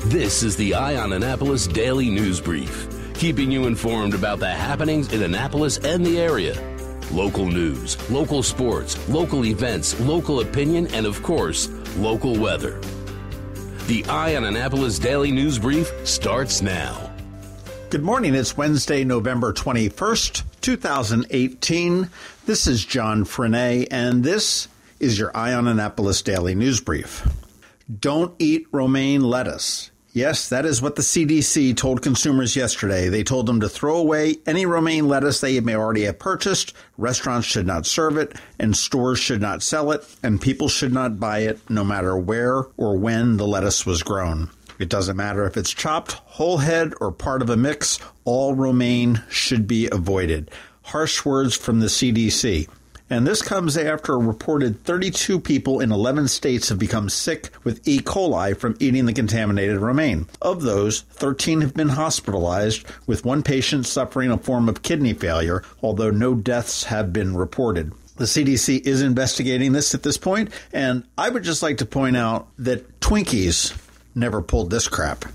This is the Eye on Annapolis Daily News Brief, keeping you informed about the happenings in Annapolis and the area. Local news, local sports, local events, local opinion, and of course, local weather. The Eye on Annapolis Daily News Brief starts now. Good morning. It's Wednesday, November 21st, 2018. This is John Frenaye, and this is your Eye on Annapolis Daily News Brief. Don't eat romaine lettuce. Yes, that is what the CDC told consumers yesterday. They told them to throw away any romaine lettuce they may already have purchased, restaurants should not serve it, and stores should not sell it, and people should not buy it no matter where or when the lettuce was grown. It doesn't matter if it's chopped, whole head, or part of a mix, all romaine should be avoided. Harsh words from the CDC. And this comes after a reported 32 people in 11 states have become sick with E. coli from eating the contaminated romaine. Of those, 13 have been hospitalized, with one patient suffering a form of kidney failure, although no deaths have been reported. The CDC is investigating this at this point, and I would just like to point out that Twinkies never pulled this crap.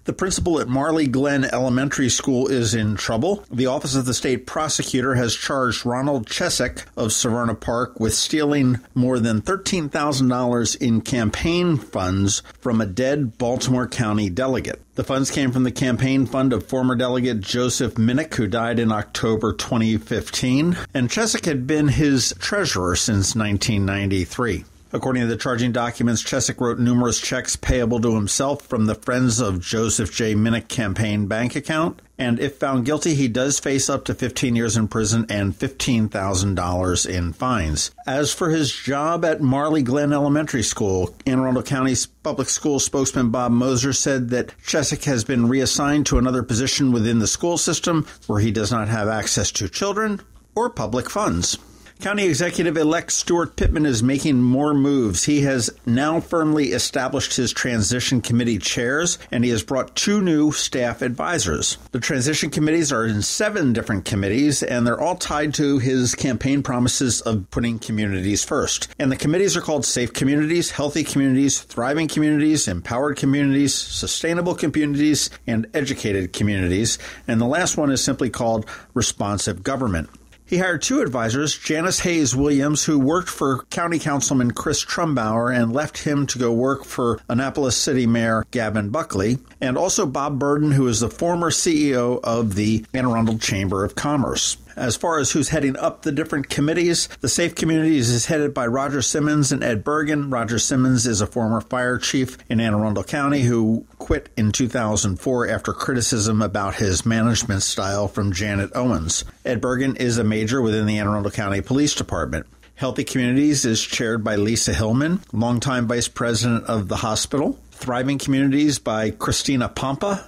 The principal at Marley Glen Elementary School is in trouble. The Office of the State Prosecutor has charged Ronald Chesek of Severna Park with stealing more than $13,000 in campaign funds from a dead Baltimore County delegate. The funds came from the campaign fund of former delegate Joseph Minnick, who died in October 2015, and Chesek had been his treasurer since 1993. According to the charging documents, Chesek wrote numerous checks payable to himself from the Friends of Joseph J. Minnick campaign bank account, and if found guilty, he does face up to 15 years in prison and $15,000 in fines. As for his job at Marley Glen Elementary School, Anne Arundel County's public school spokesman Bob Moser said that Chesek has been reassigned to another position within the school system where he does not have access to children or public funds. County Executive Elect Steuart Pittman is making more moves. He has now firmly established his transition committee chairs, and he has brought 2 new staff advisors. The transition committees are in 7 different committees, and they're all tied to his campaign promises of putting communities first. And the committees are called Safe Communities, Healthy Communities, Thriving Communities, Empowered Communities, Sustainable Communities, and Educated Communities. And the last one is simply called Responsive Government. He hired 2 advisors, Janice Hayes Williams, who worked for County Councilman Chris Trumbauer and left him to go work for Annapolis City Mayor Gavin Buckley, and also Bob Burden, who is the former CEO of the Anne Arundel Chamber of Commerce. As far as who's heading up the different committees, the Safe Communities is headed by Roger Simmons and Ed Bergen. Roger Simmons is a former fire chief in Anne Arundel County who quit in 2004 after criticism about his management style from Janet Owens. Ed Bergen is a major within the Anne Arundel County Police Department. Healthy Communities is chaired by Lisa Hillman, longtime vice president of the hospital. Thriving Communities by Christina Pompa.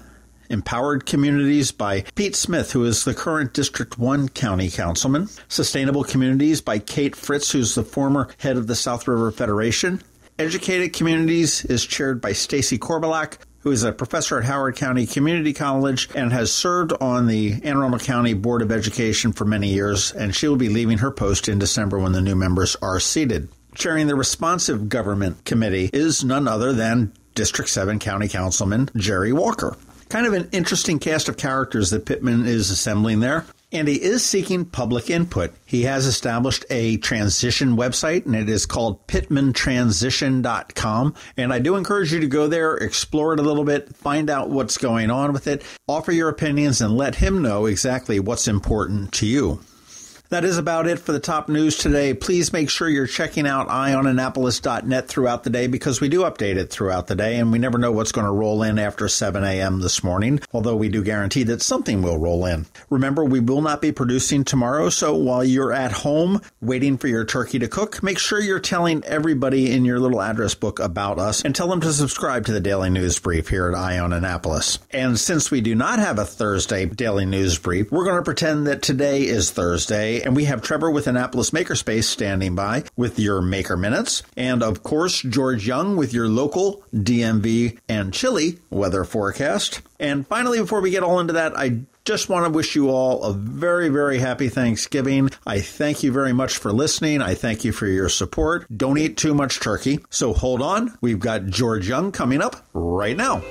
Empowered Communities by Pete Smith, who is the current District 1 County Councilman. Sustainable Communities by Kate Fritz, who's the former head of the South River Federation. Educated Communities is chaired by Stacy Korbalak, who is a professor at Howard County Community College and has served on the Anne Arundel County Board of Education for many years, and she will be leaving her post in December when the new members are seated. Chairing the Responsive Government Committee is none other than District 7 County Councilman Jerry Walker. Kind of an interesting cast of characters that Pittman is assembling there. And he is seeking public input. He has established a transition website, and it is called pittmantransition.com. And I do encourage you to go there, explore it a little bit, find out what's going on with it, offer your opinions, and let him know exactly what's important to you. That is about it for the top news today. Please make sure you're checking out eyeonannapolis.net throughout the day because we do update it throughout the day, and we never know what's going to roll in after 7 a.m. this morning, although we do guarantee that something will roll in. Remember, we will not be producing tomorrow, so while you're at home waiting for your turkey to cook, make sure you're telling everybody in your little address book about us and tell them to subscribe to the Daily News Brief here at Eye on Annapolis. And since we do not have a Thursday Daily News Brief, we're going to pretend that today is Thursday, and we have Trevor with Annapolis Makerspace standing by with your Maker Minutes, and of course, George Young with your local DMV and chilly weather forecast. And finally, before we get all into that, I just want to wish you all a very, very happy Thanksgiving. I thank you very much for listening. I thank you for your support. Don't eat too much turkey. So hold on. We've got George Young coming up right now.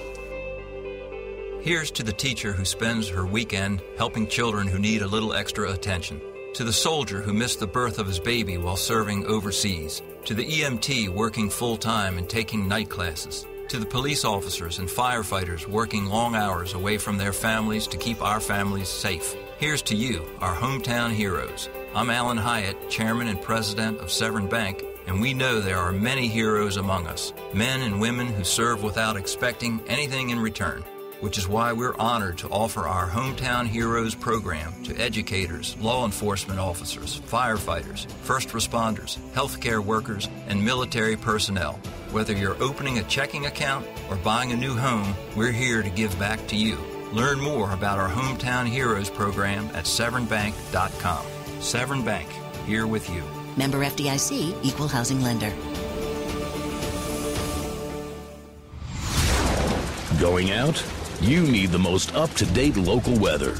Here's to the teacher who spends her weekend helping children who need a little extra attention. To the soldier who missed the birth of his baby while serving overseas. To the EMT working full-time and taking night classes. To the police officers and firefighters working long hours away from their families to keep our families safe. Here's to you, our hometown heroes. I'm Alan Hyatt, Chairman and President of Severn Bank, and we know there are many heroes among us, men and women who serve without expecting anything in return, which is why we're honored to offer our Hometown Heroes program to educators, law enforcement officers, firefighters, first responders, healthcare workers, and military personnel. Whether you're opening a checking account or buying a new home, we're here to give back to you. Learn more about our Hometown Heroes program at severnbank.com. Severn Bank, here with you. Member FDIC, Equal Housing Lender. Going out? You need the most up-to-date local weather.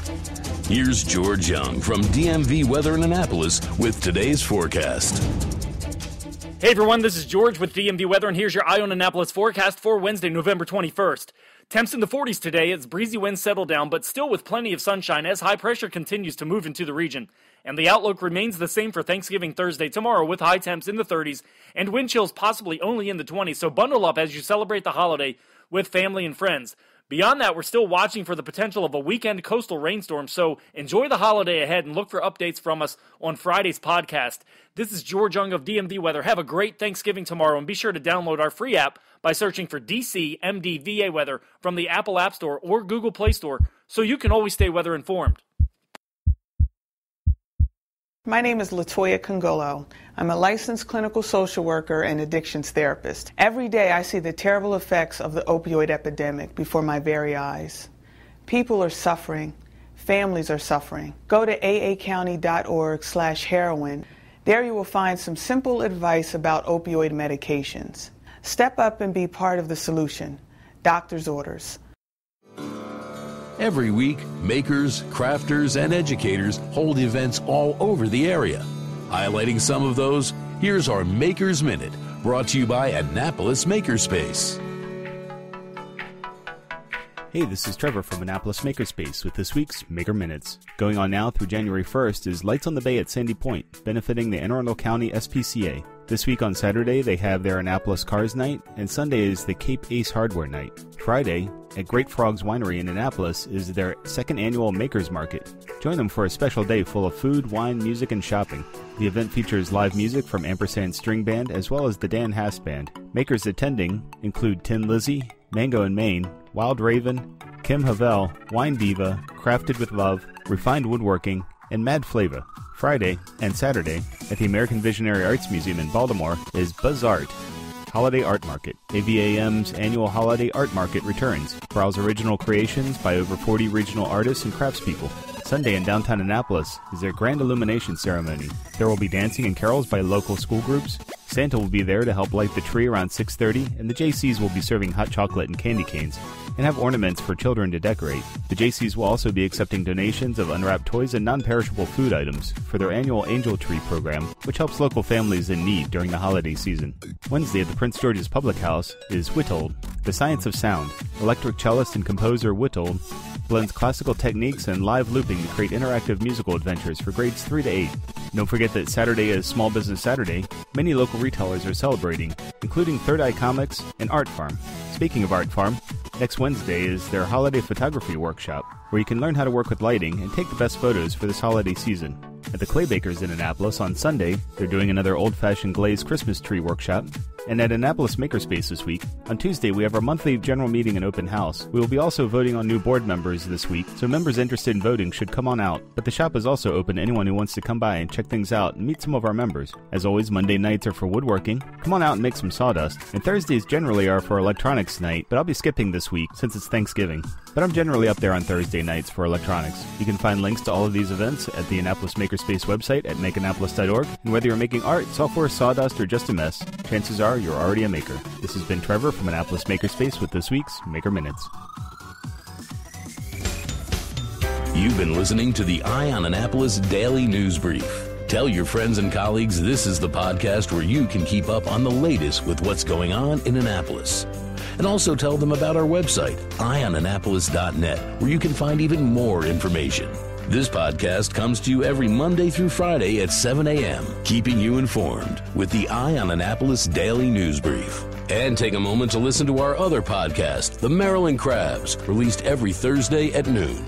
Here's George Young from DMV Weather in Annapolis with today's forecast. Hey everyone, this is George with DMV Weather, and here's your Eye on Annapolis forecast for Wednesday, November 21st. Temps in the 40s today as breezy winds settle down, but still with plenty of sunshine as high pressure continues to move into the region. And the outlook remains the same for Thanksgiving Thursday tomorrow with high temps in the 30s and wind chills possibly only in the 20s, so bundle up as you celebrate the holiday with family and friends. Beyond that, we're still watching for the potential of a weekend coastal rainstorm, so enjoy the holiday ahead and look for updates from us on Friday's podcast. This is George Young of DMV Weather. Have a great Thanksgiving tomorrow, and be sure to download our free app by searching for DC MDVA Weather from the Apple App Store or Google Play Store, so you can always stay weather informed. My name is Latoya Congolo. I'm a licensed clinical social worker and addictions therapist. Every day I see the terrible effects of the opioid epidemic before my very eyes. People are suffering. Families are suffering. Go to aacounty.org/heroin. There you will find some simple advice about opioid medications. Step up and be part of the solution. Doctor's orders. Every week, makers, crafters, and educators hold events all over the area. Highlighting some of those, here's our Makers Minute, brought to you by Annapolis Makerspace. Hey, this is Trevor from Annapolis Makerspace with this week's Maker Minutes. Going on now through January 1st is Lights on the Bay at Sandy Point, benefiting the Anne Arundel County SPCA. This week on Saturday, they have their Annapolis Cars Night, and Sunday is the Cape Ace Hardware Night. Friday, at Great Frogs Winery in Annapolis, is their second annual Makers Market. Join them for a special day full of food, wine, music, and shopping. The event features live music from Ampersand String Band as well as the Dan Hass Band. Makers attending include Tin Lizzy, Mango and Maine, Wild Raven, Kim Havel, Wine Diva, Crafted with Love, Refined Woodworking, and Mad Flava. Friday and Saturday at the American Visionary Arts Museum in Baltimore is Buzz Art, Holiday Art Market. AVAM's annual Holiday Art Market returns. Browse original creations by over 40 regional artists and craftspeople. Sunday in downtown Annapolis is their Grand Illumination Ceremony. There will be dancing and carols by local school groups. Santa will be there to help light the tree around 6:30, and the JCs will be serving hot chocolate and candy canes and have ornaments for children to decorate. The JCs will also be accepting donations of unwrapped toys and non-perishable food items for their annual Angel Tree program, which helps local families in need during the holiday season. Wednesday at the Prince George's Public House is Wittold, The Science of Sound. Electric cellist and composer Wittold blends classical techniques and live looping to create interactive musical adventures for grades 3 to 8. Don't forget that Saturday is Small Business Saturday. Many local retailers are celebrating, including Third Eye Comics and Art Farm. Speaking of Art Farm, next Wednesday is their holiday photography workshop, where you can learn how to work with lighting and take the best photos for this holiday season. At the Clay Bakers in Annapolis on Sunday, they're doing another old-fashioned glazed Christmas tree workshop. And at Annapolis Makerspace this week, on Tuesday we have our monthly general meeting and open house. We will be also voting on new board members this week, so members interested in voting should come on out. But the shop is also open to anyone who wants to come by and check things out and meet some of our members. As always, Monday nights are for woodworking. Come on out and make some sawdust. And Thursdays generally are for electronics night, but I'll be skipping this week since it's Thanksgiving. But I'm generally up there on Thursday nights for electronics. You can find links to all of these events at the Annapolis Makerspace website at makeannapolis.org. And whether you're making art, software, sawdust, or just a mess, chances are you're already a maker. This has been Trevor from Annapolis Makerspace with this week's Maker Minutes. You've been listening to the Eye on Annapolis Daily News Brief. Tell your friends and colleagues this is the podcast where you can keep up on the latest with what's going on in Annapolis. And also tell them about our website, eyeonannapolis.net, where you can find even more information. This podcast comes to you every Monday through Friday at 7 a.m., keeping you informed with the Eye on Annapolis Daily News Brief. And take a moment to listen to our other podcast, The Maryland Crabs, released every Thursday at noon.